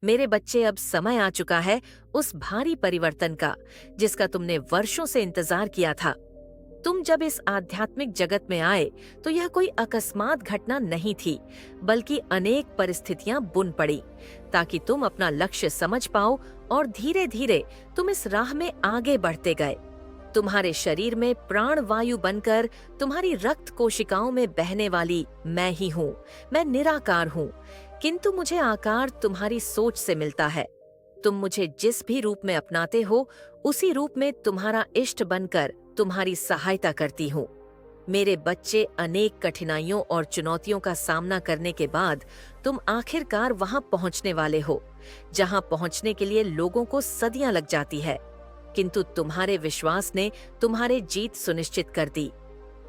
मेरे बच्चे, अब समय आ चुका है उस भारी परिवर्तन का जिसका तुमने वर्षों से इंतजार किया था। तुम जब इस आध्यात्मिक जगत में आए तो यह कोई अकस्मात घटना नहीं थी, बल्कि अनेक परिस्थितियां बुन पड़ी ताकि तुम अपना लक्ष्य समझ पाओ, और धीरे धीरे तुम इस राह में आगे बढ़ते गए। तुम्हारे शरीर में प्राण वायु बनकर तुम्हारी रक्त कोशिकाओं में बहने वाली मैं ही हूँ। मैं निराकार हूँ, किंतु मुझे आकार तुम्हारी सोच से मिलता है। तुम मुझे जिस भी रूप में अपनाते हो, उसी रूप में तुम्हारा इष्ट बनकर तुम्हारी सहायता करती हूँ। मेरे बच्चे, अनेक कठिनाइयों और चुनौतियों का सामना करने के बाद तुम आखिरकार वहां पहुंचने वाले हो, जहां पहुंचने के लिए लोगों को सदियां लग जाती है, किंतु तुम्हारे विश्वास ने तुम्हारे जीत सुनिश्चित कर दी।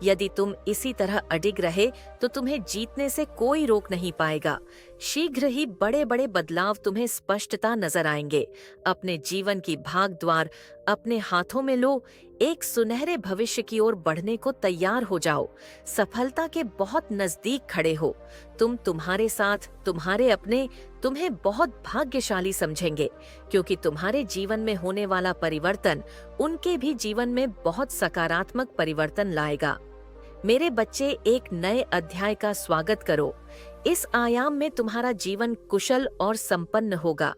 यदि तुम इसी तरह अडिग रहे तो तुम्हें जीतने से कोई रोक नहीं पाएगा। शीघ्र ही बड़े बड़े बदलाव तुम्हें स्पष्टता नजर आएंगे। अपने जीवन की भाग द्वार अपने हाथों में लो, एक सुनहरे भविष्य की ओर बढ़ने को तैयार हो जाओ। सफलता के बहुत नजदीक खड़े हो। तुम्हारे साथ तुम्हारे अपने तुम्हें बहुत भाग्यशाली समझेंगे, क्योंकि तुम्हारे जीवन में होने वाला परिवर्तन उनके भी जीवन में बहुत सकारात्मक परिवर्तन लाएगा। मेरे बच्चे, एक नए अध्याय का स्वागत करो। इस आयाम में तुम्हारा जीवन कुशल और संपन्न होगा।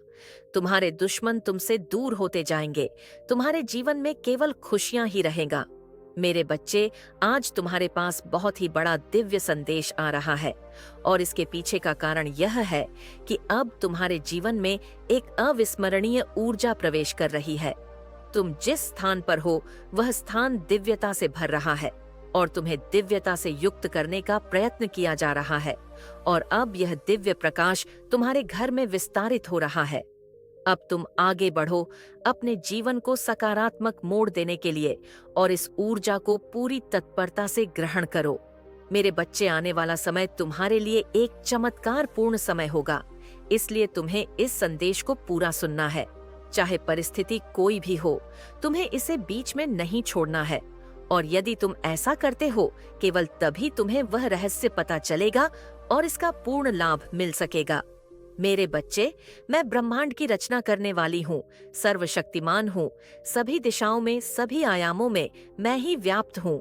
तुम्हारे दुश्मन तुमसे दूर होते जाएंगे। तुम्हारे जीवन में केवल खुशियां ही रहेगा। मेरे बच्चे, आज तुम्हारे पास बहुत ही बड़ा दिव्य संदेश आ रहा है, और इसके पीछे का कारण यह है कि अब तुम्हारे जीवन में एक अविस्मरणीय ऊर्जा प्रवेश कर रही है। तुम जिस स्थान पर हो वह स्थान दिव्यता से भर रहा है, और तुम्हें दिव्यता से युक्त करने का प्रयत्न किया जा रहा है। और अब यह दिव्य प्रकाश तुम्हारे घर में विस्तारित हो रहा है। अब तुम आगे बढ़ो अपने जीवन को सकारात्मक मोड़ देने के लिए, और इस ऊर्जा को पूरी तत्परता से ग्रहण करो। मेरे बच्चे, आने वाला समय तुम्हारे लिए एक चमत्कार पूर्ण समय होगा, इसलिए तुम्हें इस संदेश को पूरा सुनना है। चाहे परिस्थिति कोई भी हो, तुम्हें इसे बीच में नहीं छोड़ना है। और यदि तुम ऐसा करते हो, केवल तभी तुम्हें वह रहस्य पता चलेगा और इसका पूर्ण लाभ मिल सकेगा। मेरे बच्चे, मैं ब्रह्मांड की रचना करने वाली हूँ, सर्वशक्तिमान हूँ। सभी दिशाओं में, सभी आयामों में मैं ही व्याप्त हूँ।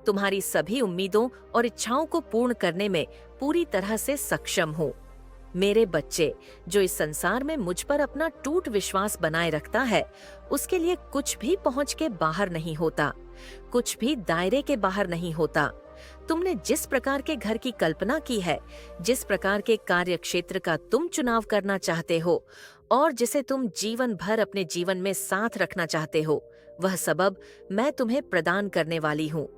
तुम्हारी सभी उम्मीदों और इच्छाओं को पूर्ण करने में पूरी तरह से सक्षम हूँ। मेरे बच्चे, जो इस संसार में मुझ पर अपना टूट विश्वास बनाए रखता है, उसके लिए कुछ भी पहुंच के बाहर नहीं होता, कुछ भी दायरे के बाहर नहीं होता। तुमने जिस प्रकार के घर की कल्पना की है, जिस प्रकार के कार्य क्षेत्र का तुम चुनाव करना चाहते हो, और जिसे तुम जीवन भर अपने जीवन में साथ रखना चाहते हो, वह सबब मैं तुम्हें प्रदान करने वाली हूँ।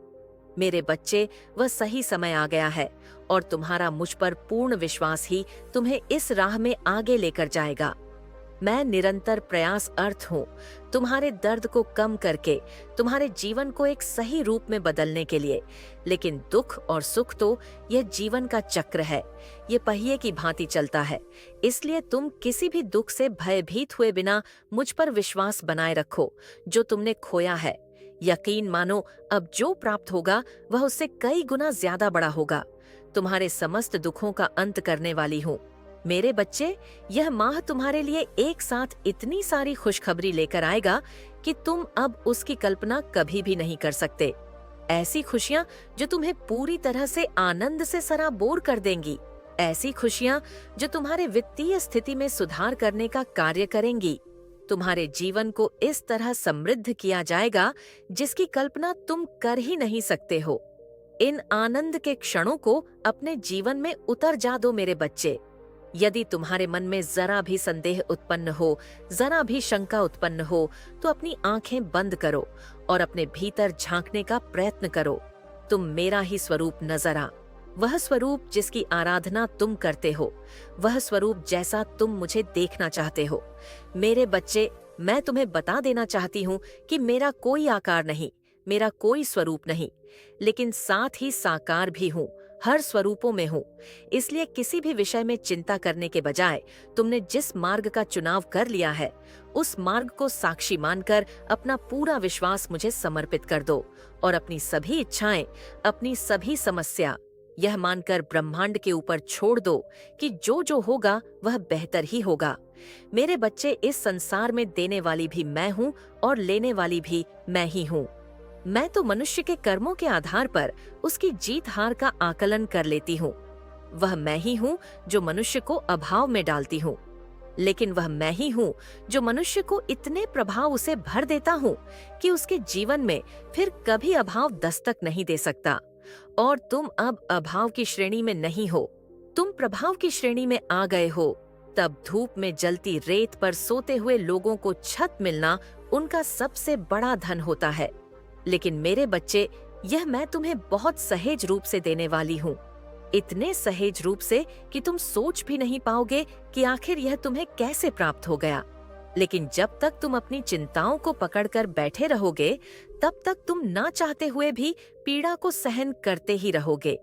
मेरे बच्चे, वह सही समय आ गया है, और तुम्हारा मुझ पर पूर्ण विश्वास ही तुम्हें इस राह में आगे लेकर जाएगा। मैं निरंतर प्रयास अर्थ हूँ, तुम्हारे दर्द को कम करके तुम्हारे जीवन को एक सही रूप में बदलने के लिए। लेकिन दुख और सुख तो यह जीवन का चक्र है, ये पहिए की भांति चलता है। इसलिए तुम किसी भी दुख से भयभीत हुए बिना मुझ पर विश्वास बनाए रखो। जो तुमने खोया है, यकीन मानो अब जो प्राप्त होगा वह उससे कई गुना ज्यादा बड़ा होगा। तुम्हारे समस्त दुखों का अंत करने वाली हूँ। मेरे बच्चे, यह माह तुम्हारे लिए एक साथ इतनी सारी खुशखबरी लेकर आएगा कि तुम अब उसकी कल्पना कभी भी नहीं कर सकते। ऐसी खुशियां जो तुम्हें पूरी तरह से आनंद से सराबोर कर देंगी। ऐसी खुशियां जो तुम्हारे वित्तीय स्थिति में सुधार करने का कार्य करेंगी। तुम्हारे जीवन को इस तरह समृद्ध किया जाएगा जिसकी कल्पना तुम कर ही नहीं सकते हो। इन आनंद के क्षणों को अपने जीवन में उतर जा दो मेरे बच्चे। यदि तुम्हारे मन में जरा भी संदेह उत्पन्न हो, जरा भी शंका उत्पन्न हो, तो अपनी आंखें बंद करो और अपने भीतर झांकने का प्रयत्न करो। तुम मेरा ही स्वरूप नजर आ, वह स्वरूप जिसकी आराधना तुम करते हो, वह स्वरूप जैसा तुम मुझे देखना चाहते हो। मेरे बच्चे, मैं तुम्हें बता देना चाहती हूँ कि मेरा कोई आकार नहीं, मेरा कोई स्वरूप नहीं, लेकिन साथ ही साकार भी हूँ, हर स्वरूपों में हूँ। इसलिए किसी भी विषय में चिंता करने के बजाय तुमने जिस मार्ग का चुनाव कर लिया है, उस मार्ग को साक्षी मानकर अपना पूरा विश्वास मुझे समर्पित कर दो, और अपनी सभी इच्छाएं, अपनी सभी समस्या यह मानकर ब्रह्मांड के ऊपर छोड़ दो कि जो जो होगा वह बेहतर ही होगा। मेरे बच्चे, इस संसार में देने वाली भी मैं हूँ और लेने वाली भी मैं ही हूँ। मैं तो मनुष्य के कर्मों के आधार पर उसकी जीत हार का आकलन कर लेती हूँ। वह मैं ही हूँ जो मनुष्य को अभाव में डालती हूँ, लेकिन वह मैं ही हूँ जो मनुष्य को इतने प्रभाव उसे भर देता हूँ कि उसके जीवन में फिर कभी अभाव दस्तक नहीं दे सकता। और तुम अब अभाव की श्रेणी में नहीं हो, तुम प्रभाव की श्रेणी में आ गए हो। तब धूप में जलती रेत पर सोते हुए लोगों को छत मिलना उनका सबसे बड़ा धन होता है। लेकिन मेरे बच्चे, यह मैं तुम्हें बहुत सहज रूप से देने वाली हूँ, इतने सहज रूप से कि तुम सोच भी नहीं पाओगे कि आखिर यह तुम्हें कैसे प्राप्त हो गया। लेकिन जब तक तुम अपनी चिंताओं को पकड़कर बैठे रहोगे, तब तक तुम ना चाहते हुए भी पीड़ा को सहन करते ही रहोगे।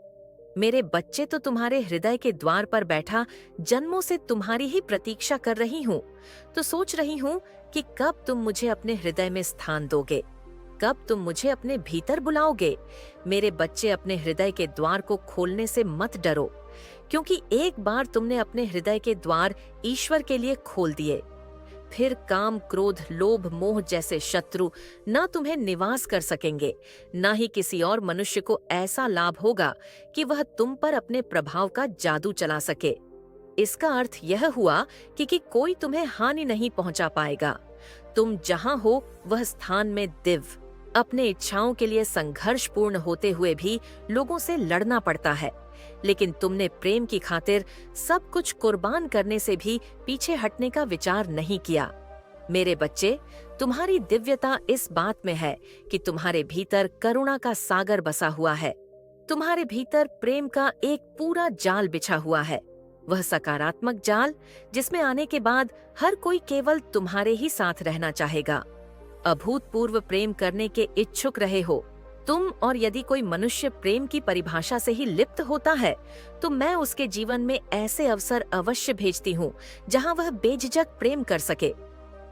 मेरे बच्चे, तो तुम्हारे हृदय के द्वार पर बैठा जन्मों से तुम्हारी ही प्रतीक्षा कर रही हूँ। तो सोच रही हूँ कि कब तुम मुझे अपने हृदय में स्थान दोगे, कब तुम मुझे अपने भीतर बुलाओगे। मेरे बच्चे, अपने हृदय के द्वार को खोलने से मत डरो, क्योंकि एक बार तुमने अपने हृदय के द्वार ईश्वर के लिए खोल दिए, फिर काम, क्रोध, लोभ, मोह जैसे शत्रु ना तुम्हें निवास कर सकेंगे, ना ही किसी और मनुष्य को ऐसा लाभ होगा कि वह तुम पर अपने प्रभाव का जादू चला सके। इसका अर्थ यह हुआ कि कोई तुम्हें हानि नहीं पहुंचा पाएगा। तुम जहां हो वह स्थान में दिव्य, अपने इच्छाओं के लिए संघर्षपूर्ण होते हुए भी लोगों से लड़ना पड़ता है, लेकिन तुमने प्रेम की खातिर सब कुछ कुर्बान करने से भी पीछे हटने का विचार नहीं किया। मेरे बच्चे, तुम्हारी दिव्यता इस बात में है कि तुम्हारे भीतर करुणा का सागर बसा हुआ है, तुम्हारे भीतर प्रेम का एक पूरा जाल बिछा हुआ है। वह सकारात्मक जाल जिसमें आने के बाद हर कोई केवल तुम्हारे ही साथ रहना चाहेगा। अभूतपूर्व प्रेम करने के इच्छुक रहे हो तुम, और यदि कोई मनुष्य प्रेम की परिभाषा से ही लिप्त होता है, तो मैं उसके जीवन में ऐसे अवसर अवश्य भेजती हूँ जहाँ वह बेझिझक प्रेम कर सके।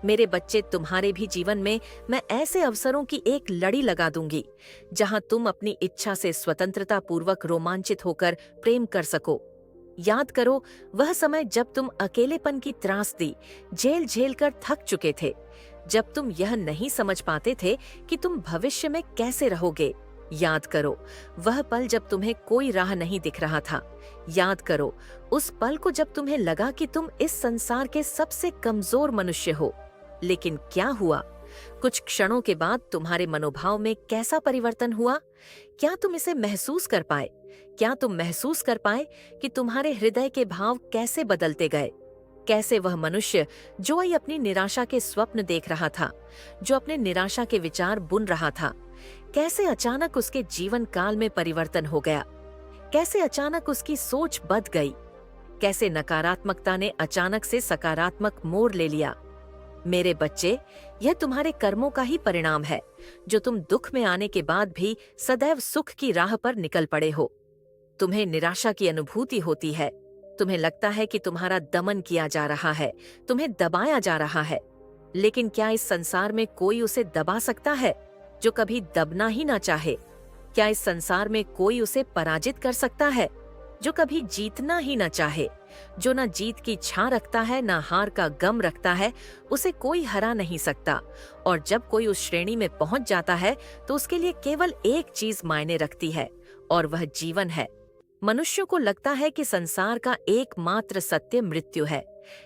मेरे बच्चे, तुम्हारे भी जीवन में मैं ऐसे अवसरों की एक लड़ी लगा दूंगी जहाँ तुम अपनी इच्छा से स्वतंत्रता पूर्वक रोमांचित होकर प्रेम कर सको। याद करो वह समय जब तुम अकेलेपन की त्रासदी झेल झेल कर थक चुके थे, जब तुम यह नहीं समझ पाते थे कि तुम भविष्य में कैसे रहोगे। याद करो वह पल जब तुम्हें कोई राह नहीं दिख रहा था। याद करो उस पल को जब तुम्हें लगा कि तुम इस संसार के सबसे कमजोर मनुष्य हो। लेकिन क्या हुआ? कुछ क्षणों के बाद तुम्हारे मनोभाव में कैसा परिवर्तन हुआ? क्या तुम इसे महसूस कर पाए? क्या तुम महसूस कर पाए कि तुम्हारे हृदय के भाव कैसे बदलते गए? कैसे वह मनुष्य जो अपनी निराशा के स्वप्न देख रहा था, जो अपने निराशा के विचार बुन रहा था, कैसे अचानक उसके जीवन काल में परिवर्तन हो गया? कैसे अचानक उसकी सोच बदल गई? कैसे नकारात्मकता ने अचानक से सकारात्मक मोड़ ले लिया? मेरे बच्चे, यह तुम्हारे कर्मों का ही परिणाम है, जो तुम दुख में आने के बाद भी सदैव सुख की राह पर निकल पड़े हो। तुम्हें निराशा की अनुभूति होती है, तुम्हें लगता है कि तुम्हारा दमन किया जा रहा है, तुम्हें दबाया जा रहा है। लेकिन क्या इस संसार में कोई उसे दबा सकता है जो कभी दबना ही ना चाहे? क्या इस संसार में कोई उसे पराजित कर सकता है जो कभी जीतना ही ना चाहे? जो ना जीत की छां रखता है, ना हार का गम रखता है, उसे कोई हरा नहीं सकता। और जब कोई उस श्रेणी में पहुंच जाता है तो उसके लिए केवल एक चीज मायने रखती है, और वह जीवन है। मनुष्यों को लगता है कि संसार का एकमात्र सत्य मृत्यु है,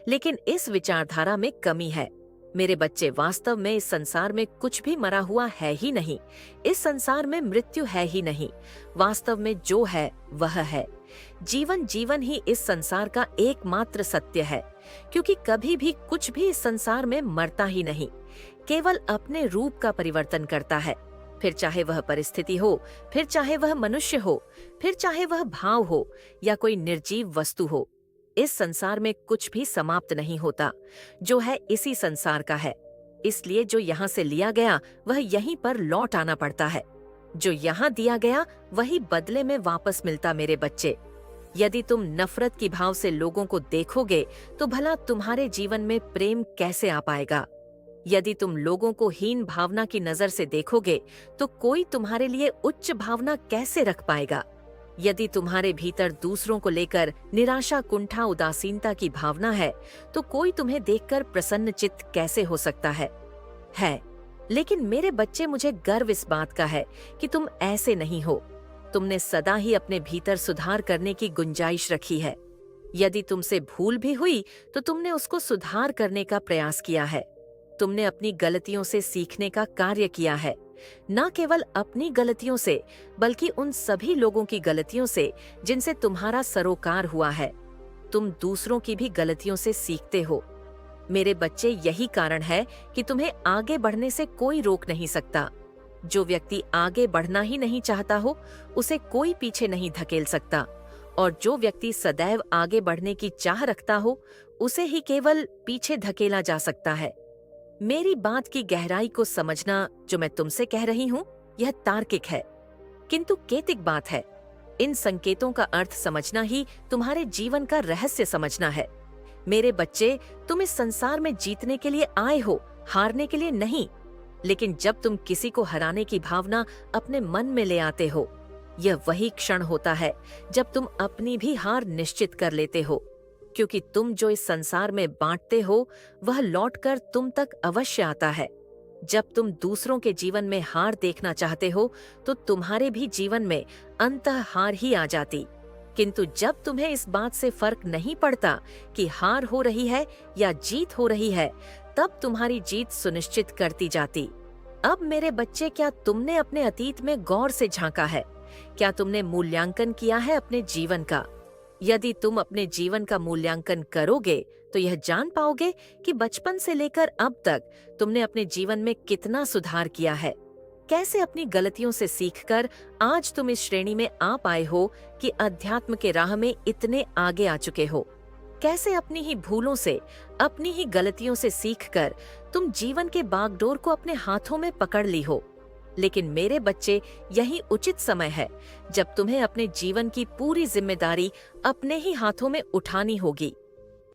लेकिन इस विचारधारा में कमी है। मेरे बच्चे, वास्तव में इस संसार में कुछ भी मरा हुआ है ही नहीं। इस संसार में मृत्यु है ही नहीं। वास्तव में जो है वह है जीवन। जीवन ही इस संसार का एकमात्र सत्य है, क्योंकि कभी भी कुछ भी इस संसार में मरता ही नहीं, केवल अपने रूप का परिवर्तन करता है। फिर चाहे वह परिस्थिति हो, फिर चाहे वह मनुष्य हो, फिर चाहे वह भाव हो या कोई निर्जीव वस्तु हो, इस संसार में कुछ भी समाप्त नहीं होता। जो है इसी संसार का है, इसलिए जो यहाँ से लिया गया वह यहीं पर लौट आना पड़ता है। जो यहाँ दिया गया वही बदले में वापस मिलता। मेरे बच्चे, यदि तुम नफरत की भाव से लोगों को देखोगे तो भला तुम्हारे जीवन में प्रेम कैसे आ पाएगा? यदि तुम लोगों को हीन भावना की नजर से देखोगे तो कोई तुम्हारे लिए उच्च भावना कैसे रख पाएगा? यदि तुम्हारे भीतर दूसरों को लेकर निराशा, कुंठा, उदासीनता की भावना है, तो कोई तुम्हें देखकर प्रसन्नचित्त कैसे हो सकता है? लेकिन मेरे बच्चे, मुझे गर्व इस बात का है कि तुम ऐसे नहीं हो। तुमने सदा ही अपने भीतर सुधार करने की गुंजाइश रखी है। यदि तुमसे भूल भी हुई तो तुमने उसको सुधार करने का प्रयास किया है। तुमने अपनी गलतियों से सीखने का कार्य किया है, न केवल अपनी गलतियों से बल्कि उन सभी लोगों की गलतियों से जिनसे तुम्हारा सरोकार हुआ है। तुम दूसरों की भी गलतियों से सीखते हो। मेरे बच्चे, यही कारण है कि तुम्हें आगे बढ़ने से कोई रोक नहीं सकता। जो व्यक्ति आगे बढ़ना ही नहीं चाहता हो, उसे कोई पीछे नहीं धकेल सकता, और जो व्यक्ति सदैव आगे बढ़ने की चाह रखता हो, उसे ही केवल पीछे धकेला जा सकता है। मेरी बात की गहराई को समझना जो मैं तुमसे कह रही हूँ, यह तार्किक है किंतु केतिक बात है। इन संकेतों का अर्थ समझना ही तुम्हारे जीवन का रहस्य समझना है। मेरे बच्चे, तुम इस संसार में जीतने के लिए आए हो, हारने के लिए नहीं। लेकिन जब तुम किसी को हराने की भावना अपने मन में ले आते हो, यह वही क्षण होता है जब तुम अपनी भी हार निश्चित कर लेते हो, क्योंकि तुम जो इस संसार में बांटते हो वह लौटकर तुम तक अवश्य आता है। जब तुम दूसरों के जीवन में हार देखना चाहते हो तो तुम्हारे भी जीवन में अंततः हार ही आ जाती। किंतु जब तुम्हें इस बात से फर्क नहीं पड़ता कि हार हो रही है या जीत हो रही है, तब तुम्हारी जीत सुनिश्चित करती जाती। अब मेरे बच्चे, क्या तुमने अपने अतीत में गौर से झांका है? क्या तुमने मूल्यांकन किया है अपने जीवन का? यदि तुम अपने जीवन का मूल्यांकन करोगे तो यह जान पाओगे कि बचपन से लेकर अब तक तुमने अपने जीवन में कितना सुधार किया है। कैसे अपनी गलतियों से सीखकर आज तुम इस श्रेणी में आ पाए हो कि अध्यात्म के राह में इतने आगे आ चुके हो। कैसे अपनी ही भूलों से, अपनी ही गलतियों से सीखकर तुम जीवन के बागडोर को अपने हाथों में पकड़ ली हो। लेकिन मेरे बच्चे, यही उचित समय है जब तुम्हें अपने जीवन की पूरी जिम्मेदारी अपने ही हाथों में उठानी होगी।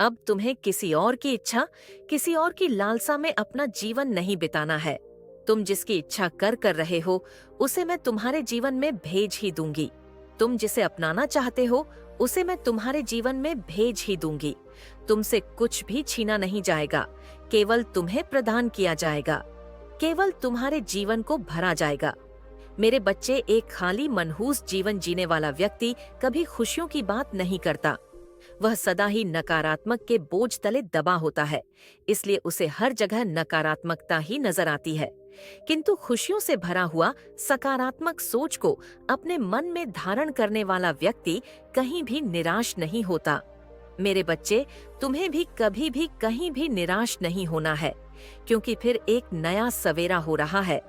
अब तुम्हें किसी और की इच्छा, किसी और की लालसा में अपना जीवन नहीं बिताना है। तुम जिसकी इच्छा कर रहे हो, उसे मैं तुम्हारे जीवन में भेज ही दूंगी। तुम जिसे अपनाना चाहते हो, उसे मैं तुम्हारे जीवन में भेज ही दूंगी। तुमसे कुछ भी छीना नहीं जाएगा, केवल तुम्हें प्रदान किया जाएगा, केवल तुम्हारे जीवन को भरा जाएगा। मेरे बच्चे, एक खाली मनहूस जीवन जीने वाला व्यक्ति कभी खुशियों की बात नहीं करता। वह सदा ही नकारात्मक के बोझ तले दबा होता है, इसलिए उसे हर जगह नकारात्मकता ही नजर आती है। किंतु खुशियों से भरा हुआ सकारात्मक सोच को अपने मन में धारण करने वाला व्यक्ति कहीं भी निराश नहीं होता। मेरे बच्चे, तुम्हें भी कभी भी कहीं भी निराश नहीं होना है, क्योंकि फिर एक नया सवेरा हो रहा है।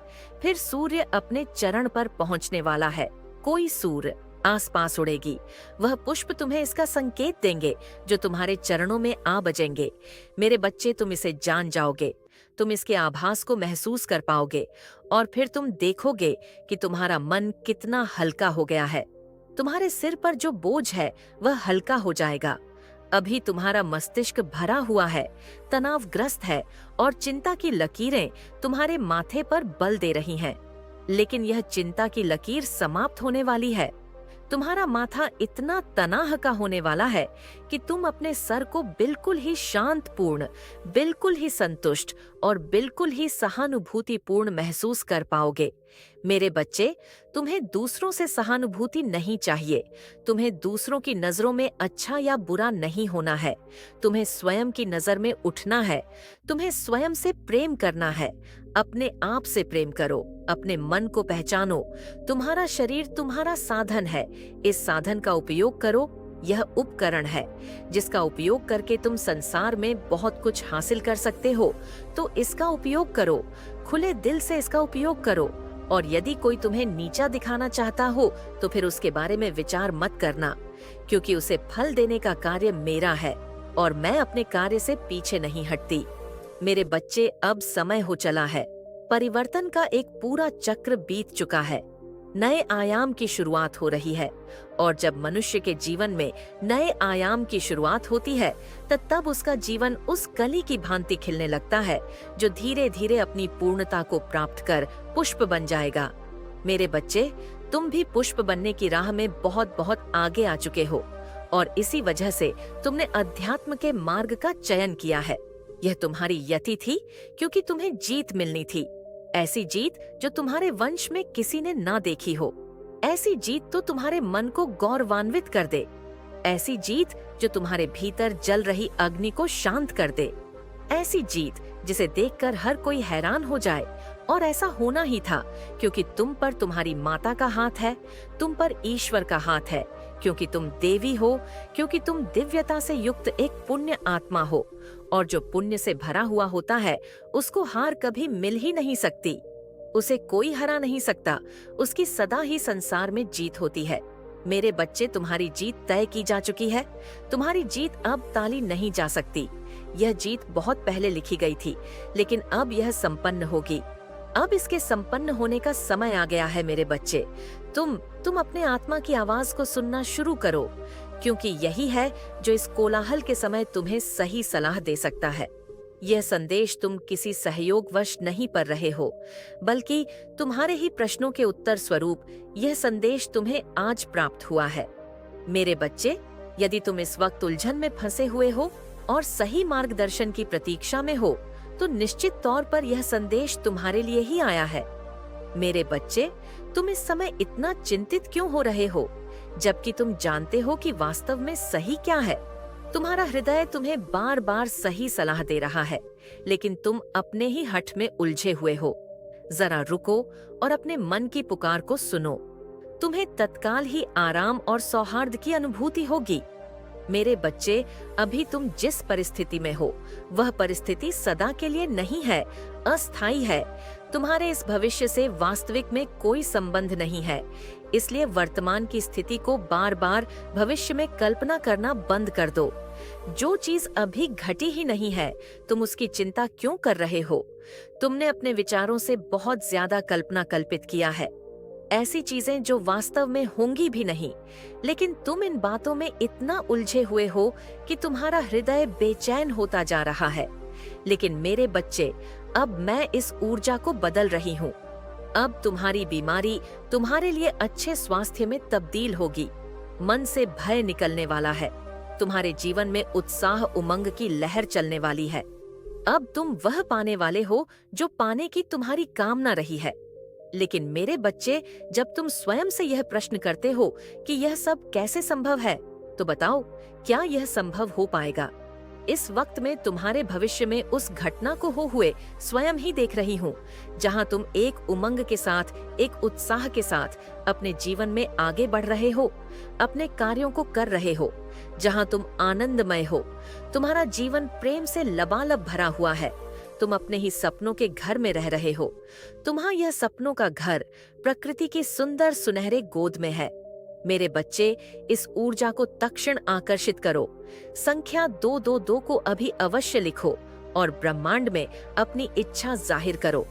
फिर सूर्य अपने चरण पर पहुंचने वाला है। कोई सूर्य आसपास उड़ेगी। वह पुष्प तुम्हें इसका संकेत देंगे जो तुम्हारे चरणों में आ बजेंगे। मेरे बच्चे, तुम इसे जान जाओगे, तुम इसके आभास को महसूस कर पाओगे, और फिर तुम देखोगे कि तुम्हारा मन कितना हल्का हो गया है। तुम्हारे सिर पर जो बोझ है वह हल्का हो जाएगा। अभी तुम्हारा मस्तिष्क भरा हुआ है, तनावग्रस्त है, और चिंता की लकीरें तुम्हारे माथे पर बल दे रही हैं। लेकिन यह चिंता की लकीर समाप्त होने वाली है। तुम्हारा माथा इतना तनाह का होने वाला है कि तुम अपने सर को बिल्कुल ही शांतपूर्ण, बिल्कुल ही संतुष्ट और बिल्कुल ही सहानुभूतिपूर्ण महसूस कर पाओगे। मेरे बच्चे, तुम्हें दूसरों से सहानुभूति नहीं चाहिए। तुम्हें दूसरों की नजरों में अच्छा या बुरा नहीं होना है। तुम्हें स्वयं की नजर में उठना है। तुम्हें स्वयं से प्रेम करना है। अपने आप से प्रेम करो, अपने मन को पहचानो। तुम्हारा शरीर तुम्हारा साधन है। इस साधन का उपयोग करो। यह उपकरण है जिसका उपयोग करके तुम संसार में बहुत कुछ हासिल कर सकते हो, तो इसका उपयोग करो। खुले दिल से इसका उपयोग करो। और यदि कोई तुम्हें नीचा दिखाना चाहता हो तो फिर उसके बारे में विचार मत करना, क्योंकि उसे फल देने का कार्य मेरा है और मैं अपने कार्य से पीछे नहीं हटती। मेरे बच्चे, अब समय हो चला है। परिवर्तन का एक पूरा चक्र बीत चुका है। नए आयाम की शुरुआत हो रही है, और जब मनुष्य के जीवन में नए आयाम की शुरुआत होती है तब उसका जीवन उस कली की भांति खिलने लगता है जो धीरे धीरे अपनी पूर्णता को प्राप्त कर पुष्प बन जाएगा। मेरे बच्चे, तुम भी पुष्प बनने की राह में बहुत बहुत आगे आ चुके हो और इसी वजह से तुमने अध्यात्म के मार्ग का चयन किया है। यह तुम्हारी यति थी क्योंकि तुम्हें जीत मिलनी थी, ऐसी जीत जो तुम्हारे वंश में किसी ने ना देखी हो, ऐसी जीत तो तुम्हारे मन को गौरवान्वित कर दे, ऐसी जीत जो तुम्हारे भीतर जल रही अग्नि को शांत कर दे, ऐसी जीत जिसे देखकर हर कोई हैरान हो जाए। और ऐसा होना ही था क्योंकि तुम पर तुम्हारी माता का हाथ है, तुम पर ईश्वर का हाथ है, क्योंकि तुम देवी हो, क्योंकि तुम दिव्यता से युक्त एक पुण्य आत्मा हो, और जो पुण्य से भरा हुआ होता है उसको हार कभी मिल ही नहीं सकती, उसे कोई हरा नहीं सकता, उसकी सदा ही संसार में जीत होती है। मेरे बच्चे, तुम्हारी जीत तय की जा चुकी है, तुम्हारी जीत अब टाली नहीं जा सकती। यह जीत बहुत पहले लिखी गई थी, लेकिन अब यह संपन्न होगी। अब इसके संपन्न होने का समय आ गया है मेरे बच्चे। तुम अपने आत्मा की आवाज को सुनना शुरू करो, क्योंकि यही है जो इस कोलाहल के समय तुम्हें सही सलाह दे सकता है। यह संदेश तुम किसी सहयोगवश नहीं पढ़ रहे हो, बल्कि तुम्हारे ही प्रश्नों के उत्तर स्वरूप यह संदेश तुम्हें आज प्राप्त हुआ है। मेरे बच्चे, यदि तुम इस वक्त उलझन में फंसे हुए हो और सही मार्गदर्शन की प्रतीक्षा में हो, तो निश्चित तौर पर यह संदेश तुम्हारे लिए ही आया है। मेरे बच्चे, तुम इस समय इतना चिंतित क्यों हो रहे हो, जबकि तुम जानते हो कि वास्तव में सही क्या है? तुम्हारा हृदय तुम्हें बार बार सही सलाह दे रहा है, लेकिन तुम अपने ही हठ में उलझे हुए हो। जरा रुको और अपने मन की पुकार को सुनो। तुम्हें तत्काल ही आराम और सौहार्द की अनुभूति होगी। मेरे बच्चे, अभी तुम जिस परिस्थिति में हो, वह परिस्थिति सदा के लिए नहीं है, अस्थायी है। तुम्हारे इस भविष्य से वास्तविक में कोई संबंध नहीं है। इसलिए वर्तमान की स्थिति को बार बार भविष्य में कल्पना करना बंद कर दो। जो चीज अभी घटी ही नहीं है, तुम उसकी चिंता क्यों कर रहे हो? तुमने अपने विचारों से बहुत ज्यादा कल्पना कल्पित किया है, ऐसी चीजें जो वास्तव में होंगी भी नहीं। लेकिन तुम इन बातों में इतना उलझे हुए हो कि तुम्हारा हृदय बेचैन होता जा रहा है। लेकिन मेरे बच्चे, अब मैं इस ऊर्जा को बदल रही हूँ। अब तुम्हारी बीमारी तुम्हारे लिए अच्छे स्वास्थ्य में तब्दील होगी। मन से भय निकलने वाला है। तुम्हारे जीवन में उत्साह उमंग की लहर चलने वाली है। अब तुम वह पाने वाले हो जो पाने की तुम्हारी कामना रही है। लेकिन मेरे बच्चे, जब तुम स्वयं से यह प्रश्न करते हो कि यह सब कैसे संभव है, तो बताओ, क्या यह संभव हो पाएगा? इस वक्त में तुम्हारे भविष्य में उस घटना को हो हुए स्वयं ही देख रही हूँ, जहाँ तुम एक उमंग के साथ, एक उत्साह के साथ अपने जीवन में आगे बढ़ रहे हो, अपने कार्यों को कर रहे हो, जहाँ तुम आनंदमय हो। तुम्हारा जीवन प्रेम से लबालब भरा हुआ है। तुम अपने ही सपनों के घर में रह रहे हो। तुम्हारा यह सपनों का घर प्रकृति की सुंदर सुनहरे गोद में है। मेरे बच्चे, इस ऊर्जा को तत्क्षण आकर्षित करो। संख्या 222 को अभी अवश्य लिखो और ब्रह्मांड में अपनी इच्छा जाहिर करो।